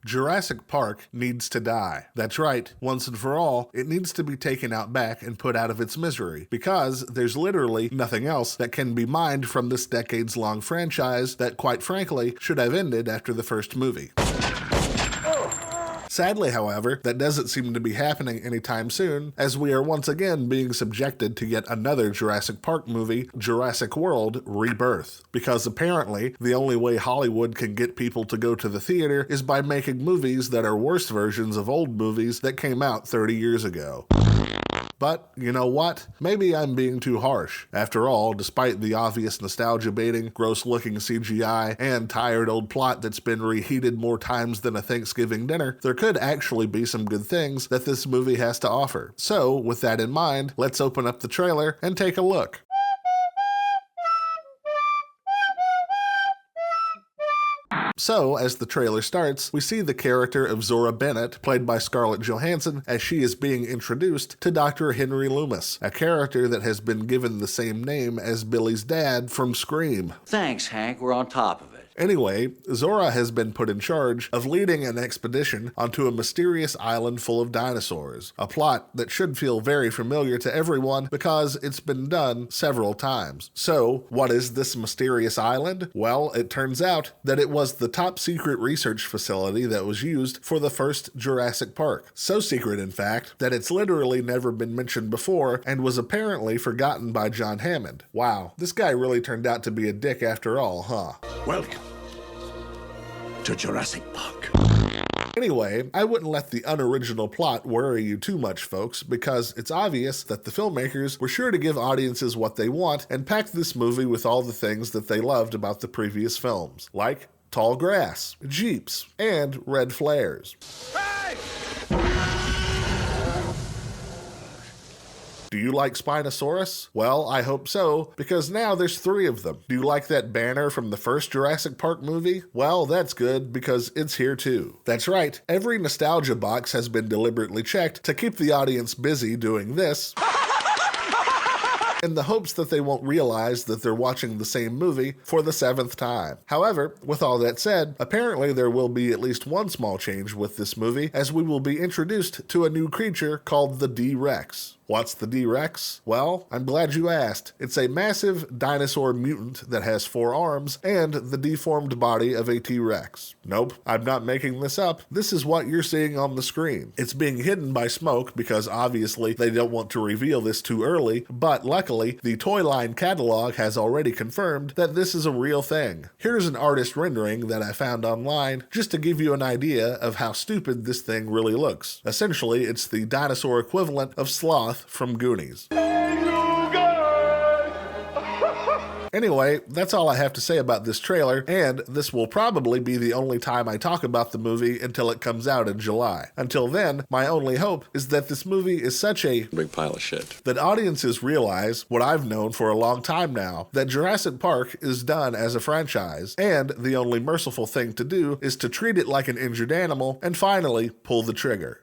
Jurassic Park needs to die. That's right, once and for all, it needs to be taken out back and put out of its misery, because there's literally nothing else that can be mined from this decades-long franchise that, quite frankly, should have ended after the first movie. Sadly, however, that doesn't seem to be happening anytime soon, as we are once again being subjected to yet another Jurassic Park movie, Jurassic World: Rebirth. Because apparently, the only way Hollywood can get people to go to the theater is by making movies that are worse versions of old movies that came out 30 years ago. But, you know what? Maybe I'm being too harsh. After all, despite the obvious nostalgia baiting, gross-looking CGI, and tired old plot that's been reheated more times than a Thanksgiving dinner, there could actually be some good things that this movie has to offer. So, with that in mind, let's open up the trailer and take a look. So, as the trailer starts, we see the character of Zora Bennett, played by Scarlett Johansson, as she is being introduced to Dr. Henry Loomis, a character that has been given the same name as Billy's dad from Scream. Thanks, Hank. We're on top of it. Anyway, Zora has been put in charge of leading an expedition onto a mysterious island full of dinosaurs, a plot that should feel very familiar to everyone because it's been done several times. So, what is this mysterious island? Well, it turns out that it was the top secret research facility that was used for the first Jurassic Park. So secret, in fact, that it's literally never been mentioned before and was apparently forgotten by John Hammond. Wow, this guy really turned out to be a dick after all, huh? Welcome to Jurassic Park. Anyway, I wouldn't let the unoriginal plot worry you too much, folks, because it's obvious that the filmmakers were sure to give audiences what they want and pack this movie with all the things that they loved about the previous films, like tall grass, jeeps, and red flares. Hey! Do you like Spinosaurus? Well, I hope so, because now there's 3 of them. Do you like that banner from the first Jurassic Park movie? Well, that's good, because it's here too. That's right, every nostalgia box has been deliberately checked to keep the audience busy doing this, in the hopes that they won't realize that they're watching the same movie for the 7th time. However, with all that said, apparently there will be at least one small change with this movie, as we will be introduced to a new creature called the D-Rex. What's the D-Rex? Well, I'm glad you asked. It's a massive dinosaur mutant that has 4 arms and the deformed body of a T-Rex. Nope, I'm not making this up. This is what you're seeing on the screen. It's being hidden by smoke because obviously they don't want to reveal this too early, but luckily the toy line catalog has already confirmed that this is a real thing. Here's an artist rendering that I found online just to give you an idea of how stupid this thing really looks. Essentially, it's the dinosaur equivalent of Sloth from Goonies. Anyway, that's all I have to say about this trailer, and this will probably be the only time I talk about the movie until it comes out in July. Until then, my only hope is that this movie is such a Big pile of shit. that audiences realize what I've known for a long time now, that Jurassic Park is done as a franchise, and the only merciful thing to do is to treat it like an injured animal and finally pull the trigger.